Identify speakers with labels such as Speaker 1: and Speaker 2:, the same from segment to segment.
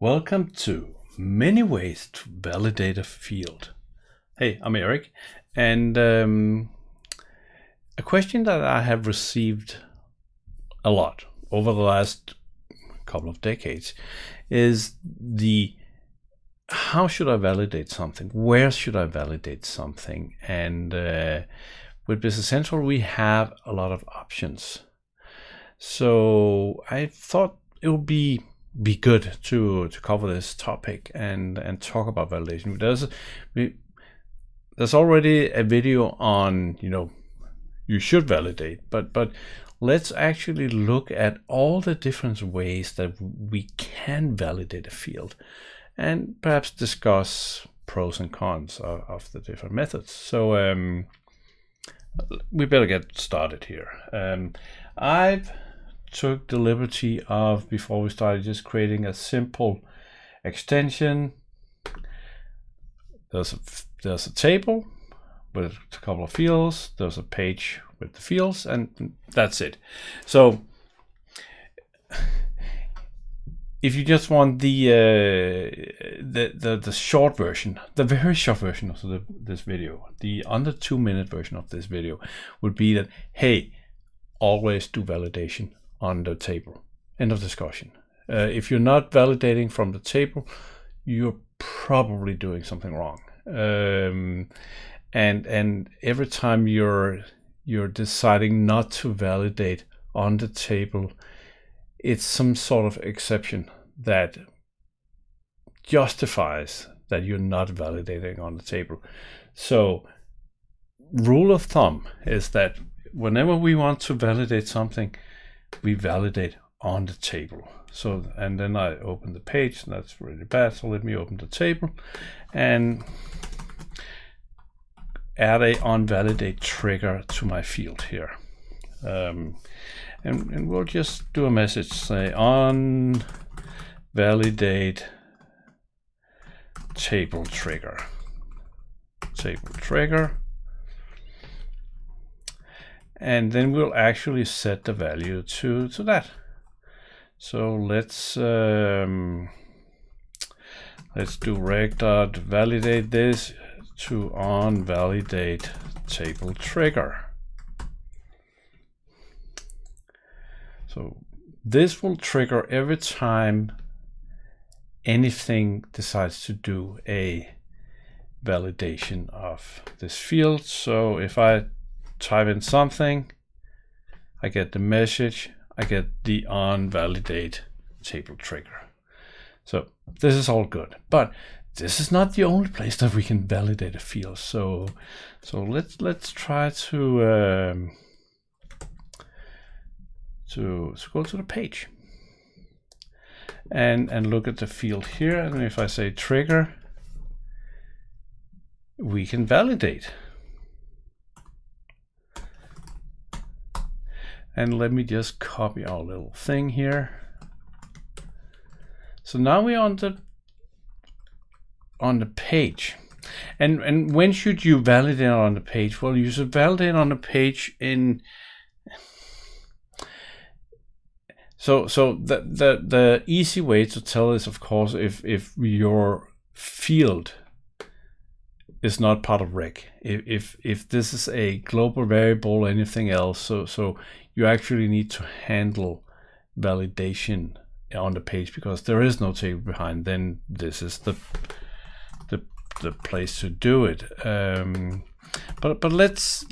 Speaker 1: Welcome to Many Ways to Validate a Field. Hey, I'm Eric, and a question that I have received a lot over the last couple of decades is how should I validate something? Where should I validate something? And with Business Central, we have a lot of options. So I thought it would be good to cover this topic and talk about validation. There's already a video on, you should validate, but let's actually look at all the different ways that we can validate a field and perhaps discuss pros and cons of the different methods. So we better get started here. I've took the liberty of, before we started, just creating a simple extension. There's a table with a couple of fields. There's a page with the fields, and that's it. So if you just want the short version, the very short version of this video, the under 2-minute version of this video would be that, hey, always do validation on the table. End of discussion. If you're not validating from the table, you're probably doing something wrong. And every time you're deciding not to validate on the table, it's some sort of exception that justifies that you're not validating on the table. So, rule of thumb is that whenever we want to validate something, we validate on the table. So, and then I open the page, and that's really bad. So let me open the table and add a onValidate trigger to my field here. And we'll just do a message, say onValidate table trigger. And then we'll actually set the value to that. So let's do reg.validate this to onValidate table trigger. So this will trigger every time anything decides to do a validation of this field. So if I type in something, I get the message, I get the onValidate table trigger. So this is all good, but this is not the only place that we can validate a field. So let's try to go to the page and look at the field here. And if I say trigger, we can validate. And let me just copy our little thing here. So now we're on the page. And when should you validate on the page? Well, you should validate on the page in. So the easy way to tell is, of course, if your field is not part of reg. If this is a global variable or anything else, so you actually need to handle validation on the page because there is no table behind, then this is the place to do it. But let's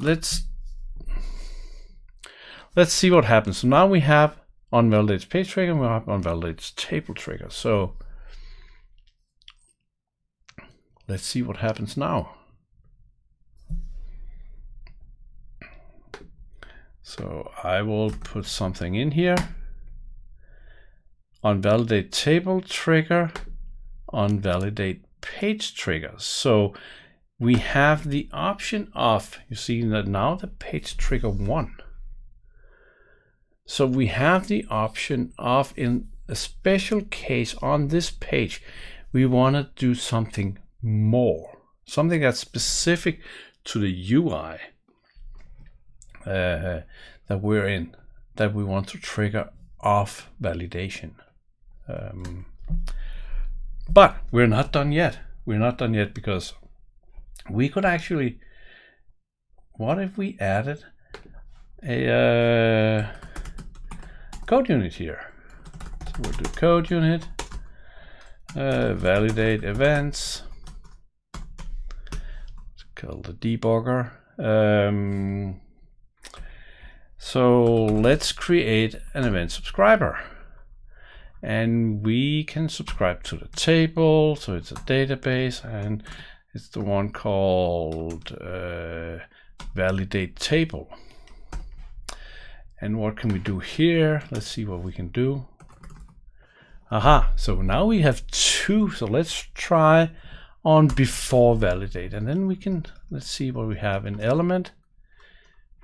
Speaker 1: see what happens. So now we have onValidate page trigger and we have onValidate table trigger. So let's see what happens now. So I will put something in here. onValidate table trigger, onValidate page trigger. So we have the option of, you see that now the page trigger 1. So we have the option of, in a special case on this page, we want to do something more, something that's specific to the UI that we're in, that we want to trigger off validation. But we're not done yet. We're not done yet, because we could actually, what if we added a code unit here? So we'll do code unit, validate events, let's call the debugger. So let's create an event subscriber. And we can subscribe to the table, so it's a database, and it's the one called validate table. And what can we do here? Let's see what we can do. Aha, so now we have two. So let's try on before validate, and then we can, let's see what we have in element.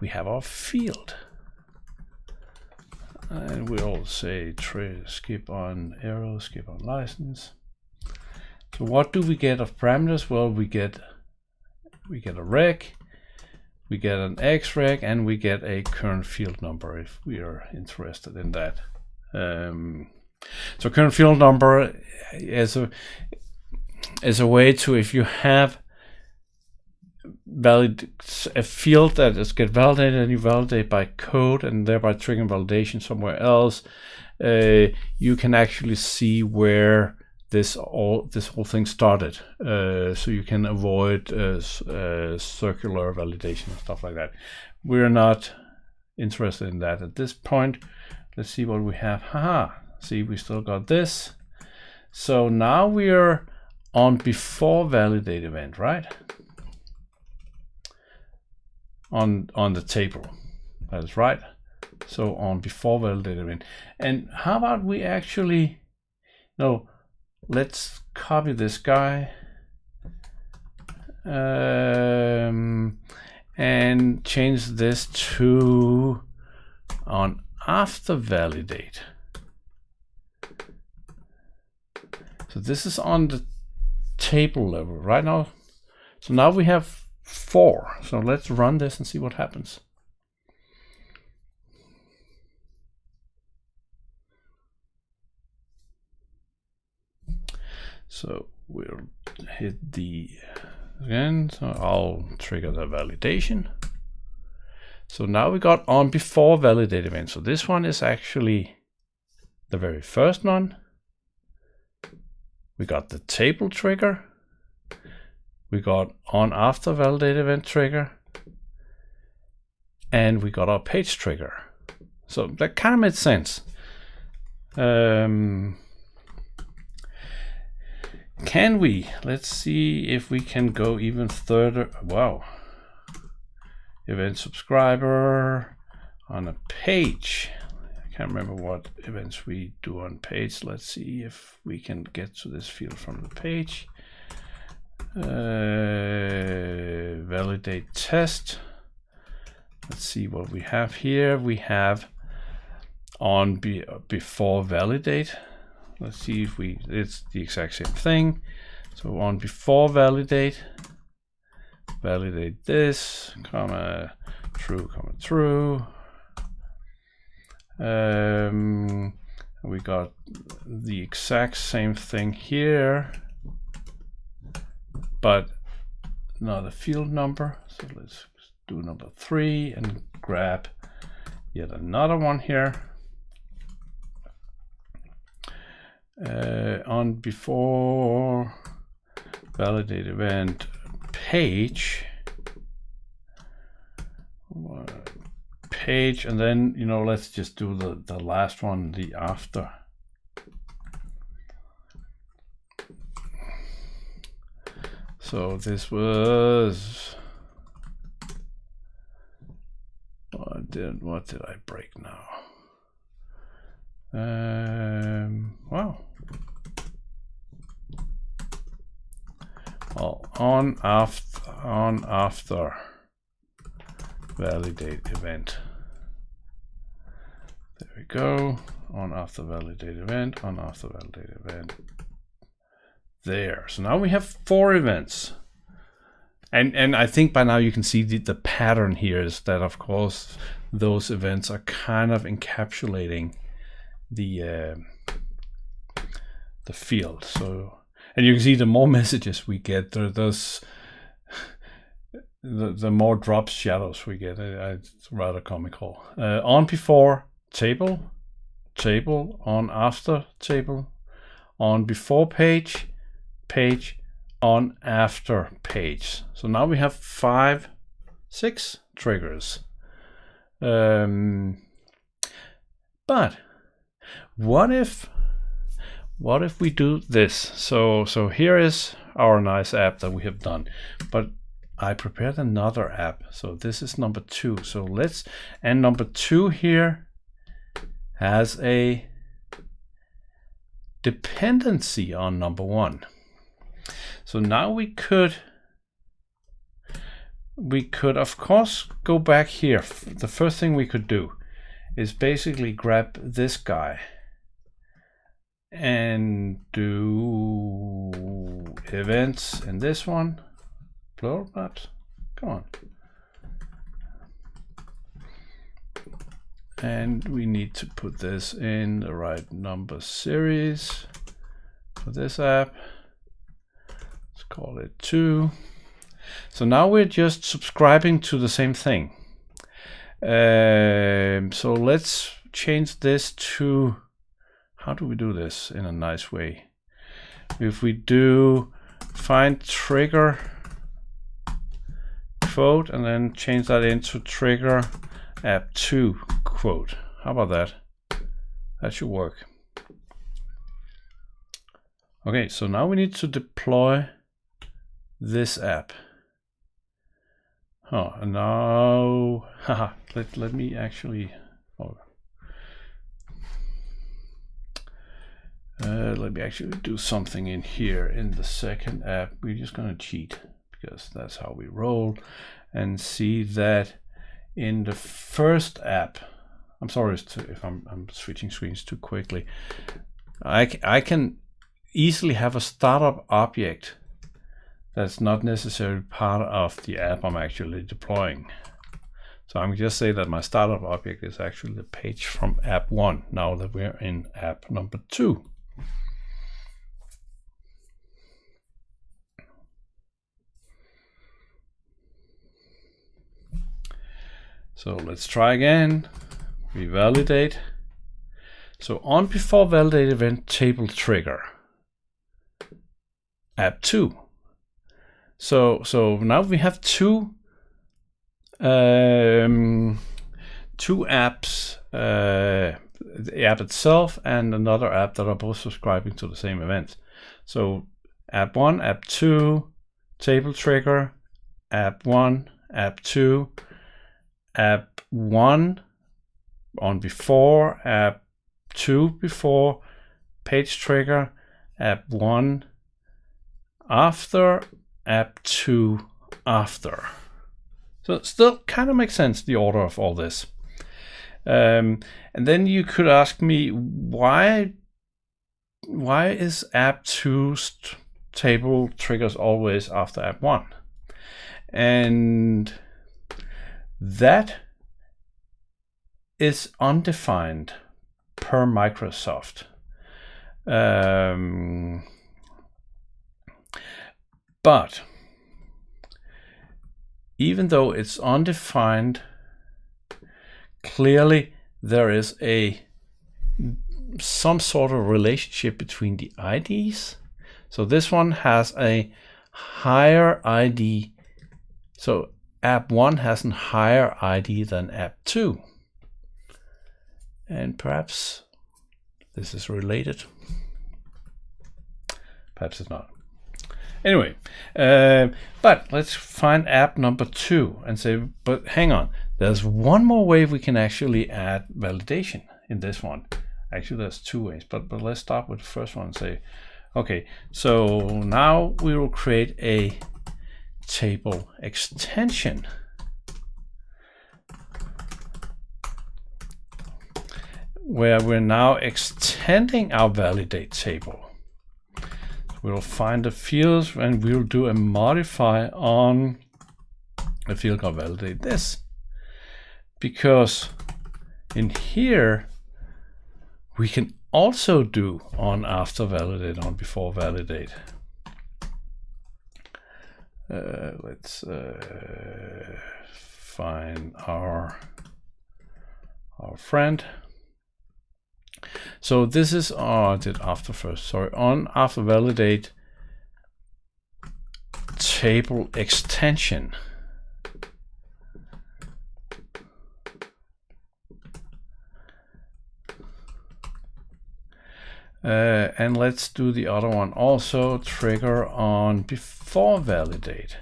Speaker 1: We have our field. And we all say skip on arrow, skip on license. So what do we get of parameters? Well, we get a rec, we get an xrec, and we get a current field number if we are interested in that. So current field number is a way to, if you have a field that is get validated and you validate by code and thereby triggering validation somewhere else, you can actually see where this whole thing started, so you can avoid circular validation and stuff like that. We're not interested in that at this point. Let's see what we have. Haha, see, we still got this. So now we are on before validate event, right? On the table, that is right. So on before validate event. And how about we actually, no, let's copy this guy and change this to on after validate. So this is on the table level right now. So now we have 4. So let's run this and see what happens. So we'll hit the again. So I'll trigger the validation. So now we got on before validate event. So this one is actually the very first one. We got the table trigger. We got on after validate event trigger, and we got our page trigger. So that kind of made sense. Can we? Let's see if we can go even further. Wow. Event subscriber on a page. I can't remember what events we do on page. Let's see if we can get to this field from the page. Validate test. Let's see what we have here. We have on before validate. Let's see if it's the exact same thing. So on before validate this, comma true, comma true. We got the exact same thing here, but not a field number. So let's do number 3 and grab yet another one here. On before validate event page, and then, you know, let's just do the last one, the after. So this was, what did I break now? Wow. Well, on after validate event. There we go. On after validate event, on after validate event. There. So now we have 4 events. And I think by now you can see the pattern here is that, of course, those events are kind of encapsulating the field. So And you can see the more messages we get, the more drops shadows we get. It's rather comical. On before table, table, on after table, on before page, page, on after page. So now we have 6 triggers. But what if we do this? So here is our nice app that we have done, but I prepared another app. So this is number 2. So and number 2 here has a dependency on number 1. So now we could of course go back here. The first thing we could do is basically grab this guy and do events in this one. Plural maps, come on. And we need to put this in the right number series for this app. Let's call it 2. So now we're just subscribing to the same thing. So let's change this to, how do we do this in a nice way? If we do find trigger quote and then change that into trigger app2 quote. How about that? That should work. Okay, so now we need to deploy this app. Oh, and now, let me actually, let me actually do something in here in the second app. We're just gonna cheat because that's how we roll, and see that in the first app, I'm sorry if I'm switching screens too quickly. I can easily have a startup object that's not necessarily part of the app I'm actually deploying. So I'm just say that my startup object is actually the page from app 1, now that we're in app number 2. So let's try again. We validate. So on before validate event table trigger app 2. So now we have two apps, the app itself and another app that are both subscribing to the same event. So app 1, app 2, table trigger, app 1, app 2, app 1 on before, app 2 before, page trigger, app 1 after, app 2 after. So it still kind of makes sense, the order of all this. And then you could ask me, why is app 2's table triggers always after app 1? And that is undefined per Microsoft. But even though it's undefined, clearly there is some sort of relationship between the IDs. So this one has a higher ID. So app 1 has a higher ID than app 2. And perhaps this is related. Perhaps it's not. Anyway, but let's find app number 2 and say, but hang on, there's one more way we can actually add validation in this one. Actually, there's 2 ways, but let's start with the first one and say, okay, so now we will create a table extension. Where we're now extending our validate table. We'll find the fields and we'll do a modify on a field called validate this. Because in here, we can also do on after validate, on before validate. Let's find our friend. So this is I did after first. Sorry, on after validate table extension. And let's do the other one also, trigger on before validate.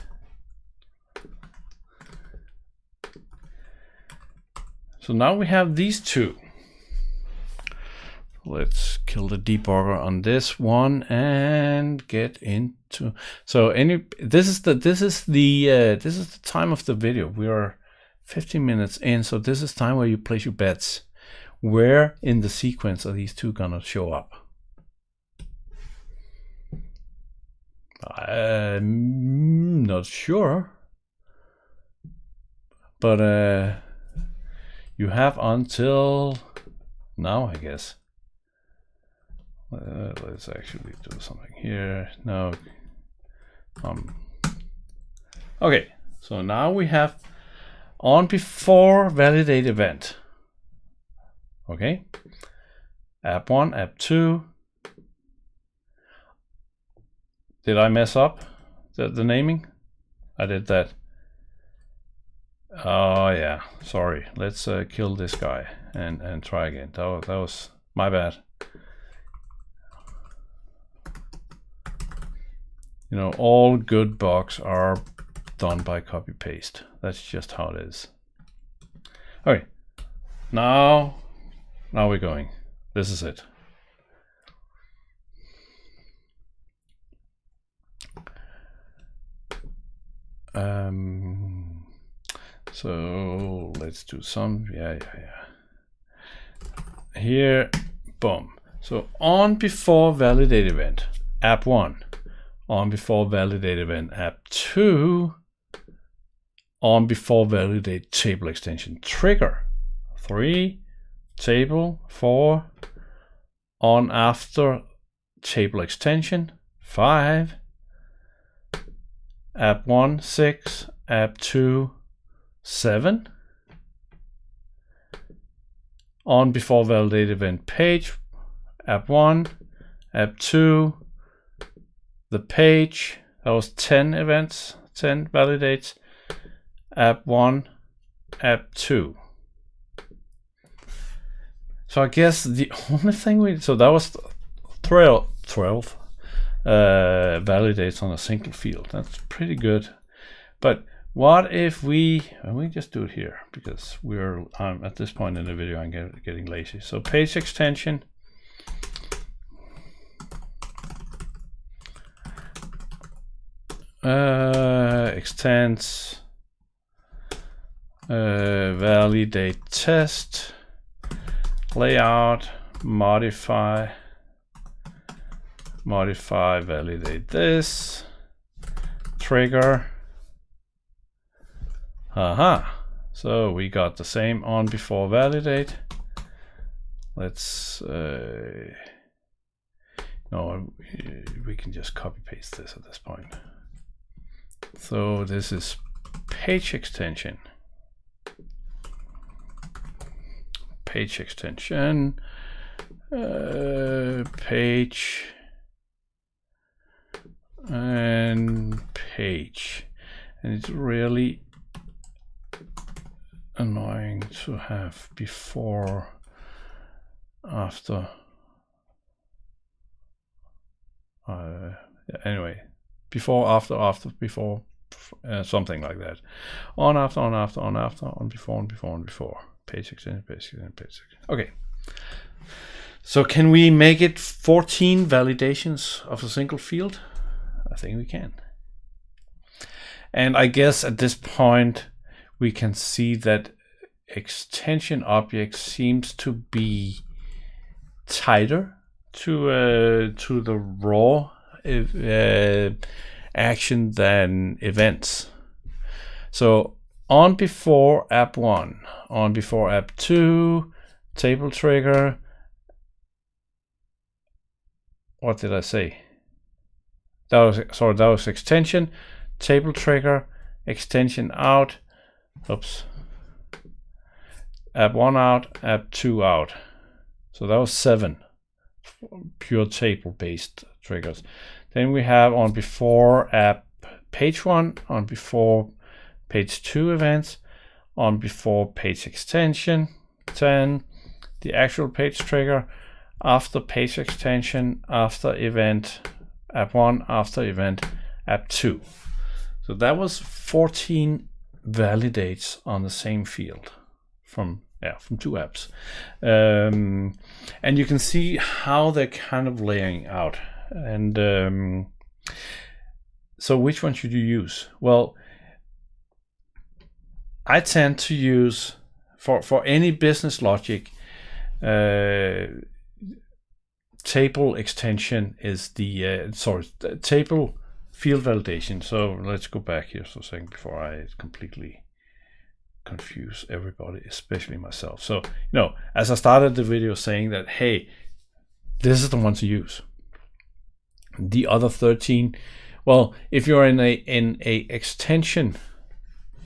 Speaker 1: So now we have these two. Let's kill the debugger on this one and get into. So this is the time of the video. We are 15 minutes in, so this is time where you place your bets. Where in the sequence are these two gonna show up? I'm not sure, but you have until now, I guess. Let's actually do something here now. Okay, so now we have on before validate event. Okay, app1, app2. Did I mess up the naming? I did that. Oh yeah, sorry. Let's kill this guy and try again. That was my bad. You know, all good bugs are done by copy paste. That's just how it is. Okay, now we're going. This is it. So let's do some, yeah. Here, boom. So on before validate event, app1. On before validate event, app2. On before validate table extension trigger. 3, table, 4. On after table extension, 5. App1, 6, app2, 7. On before validate event page, app1, app2, the page, that was 10 events, 10 validates, app1, app2. So I guess the only thing so that was 12 validates on a single field. That's pretty good. But what if we just do it here, because we're at this point in the video I'm getting lazy. So page extension, extends validate test, layout, modify validate this, trigger. So we got the same on before validate. Let's no, we can just copy paste this at this point. So this is page extension. Page extension, page and page, and it's really annoying to have before, after. Anyway, before, after, before, something like that. On, after, on, after, on, after, on, before, on, before, on, before. Page extension, page extension, page extension. Okay. So can we make it 14 validations of a single field? I think we can. And I guess at this point we can see that extension object seems to be tighter to the raw action than events. So on before app1, on before app2, table trigger. What did I say? That was extension. table trigger, extension out, oops, app 1 out, app 2 out. So that was 7 pure table based triggers. Then we have on before app page 1, on before page 2 events, on before page extension 10, the actual page trigger, after page extension, after event app 1, after event app 2. So that was 14 validates on the same field from 2 apps. And you can see how they're kind of laying out. And so which one should you use? Well, I tend to use, for any business logic, table extension is the table field validation. So let's go back here for a second before I completely confuse everybody, especially myself. So, as I started the video saying that, hey, this is the one to use. The other 13, well, if you're in a extension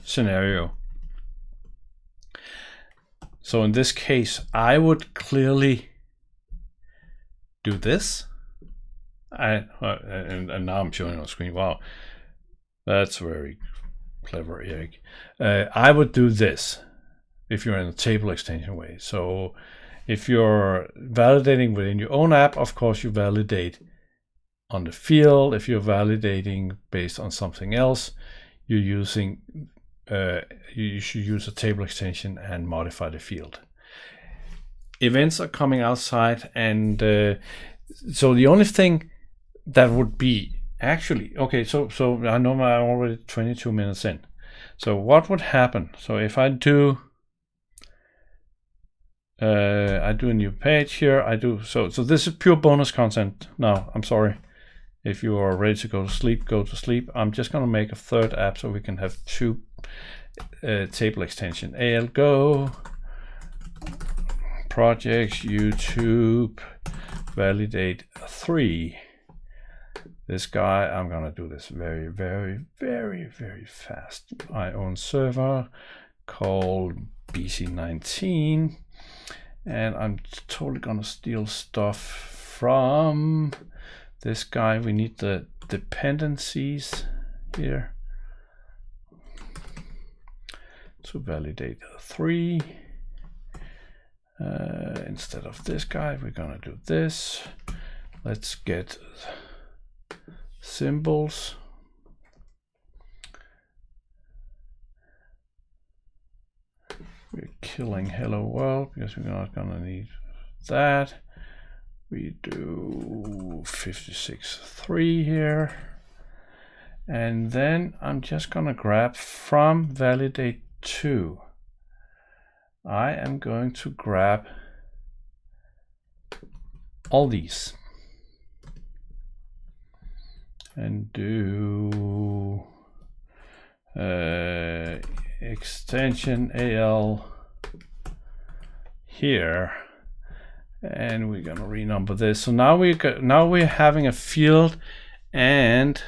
Speaker 1: scenario, so in this case, I would clearly do this. And now I'm showing on screen. Wow, that's very clever, Erik. I would do this if you're in a table extension way. So if you're validating within your own app, of course you validate on the field. If you're validating based on something else, you're using you should use a table extension and modify the field. Events are coming outside, and so the only thing that would be actually okay. So I know I'm already 22 minutes in. So what would happen? So if I do a new page here, I do so this is pure bonus content. Now I'm sorry. If you are ready to go to sleep, go to sleep. I'm just going to make a third app so we can have 2 table extension. AL Go, projects, YouTube, validate 3. This guy, I'm going to do this very, very, very, very fast. I own server called BC19. And I'm totally going to steal stuff from this guy. We need the dependencies here to validate 3. Instead of this guy, we're gonna do this. Let's get symbols. We're killing hello world because we're not gonna need that. We do 56.3 here. And then I'm just gonna grab from validate 2. I am going to grab all these and do extension AL here, and we're gonna renumber this. So now we're having a field, and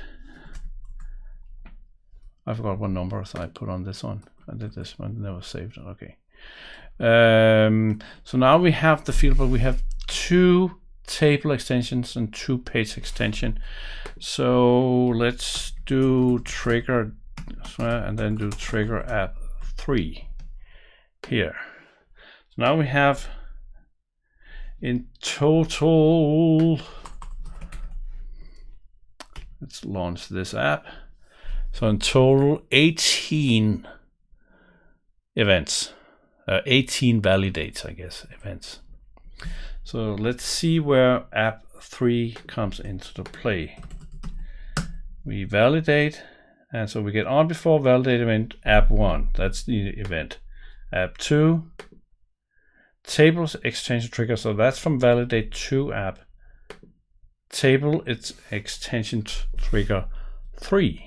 Speaker 1: I forgot what numbers I put on this one. I did this one, never saved it. Okay. So now we have the field, but we have 2 table extensions and 2 page extension. So let's do trigger and then do trigger app 3 here. So now we have in total, let's launch this app. So in total 18 events. 18 validates, I guess, events. So let's see where app 3 comes into the play. We validate, and so we get on before validate event app 1. That's the event. App 2, tables extension trigger. So that's from validate 2 app. Table its extension trigger 3.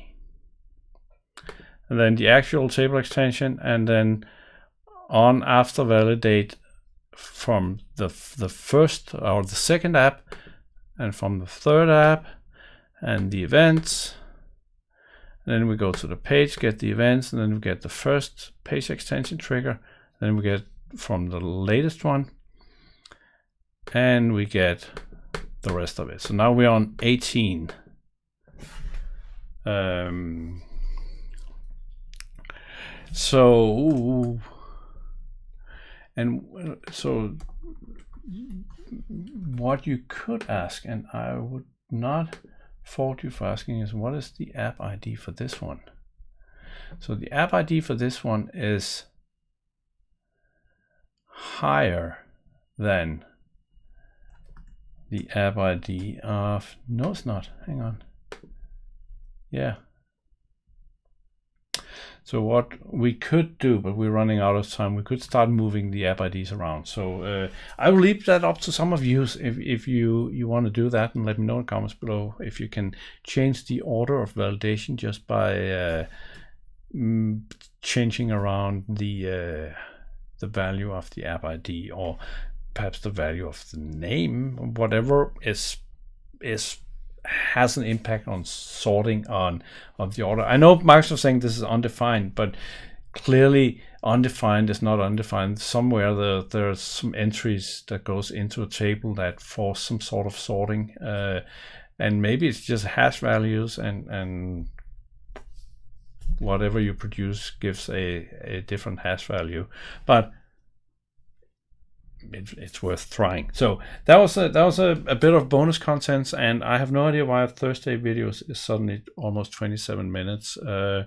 Speaker 1: And then the actual table extension, and then on after validate from the first or the second app, and from the third app, and the events, And then we go to the page, get the events, and then we get the first page extension trigger. Then we get from the latest one, and we get the rest of it. So now we're on 18. So what you could ask, and I would not fault you for asking, is what is the app ID for this one? So the app ID for this one is higher than the app ID of, no it's not, hang on. Yeah. So what we could do, but we're running out of time, we could start moving the app IDs around. So I will leave that up to some of you if you want to do that, and let me know in the comments below if you can change the order of validation just by changing around the value of the app ID, or perhaps the value of the name, whatever has an impact on sorting on the order. I know Microsoft saying this is undefined, but clearly undefined is not undefined. Somewhere there's some entries that goes into a table that force some sort of sorting, and maybe it's just hash values, and whatever you produce gives a different hash value, but it's worth trying. So that was a bit of bonus content, and I have no idea why Thursday videos is suddenly almost 27 minutes. At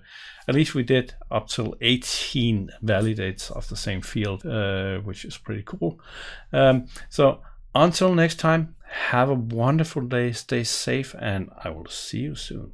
Speaker 1: least we did up till 18 validates of the same field, which is pretty cool. So until next time, have a wonderful day, stay safe, and I will see you soon.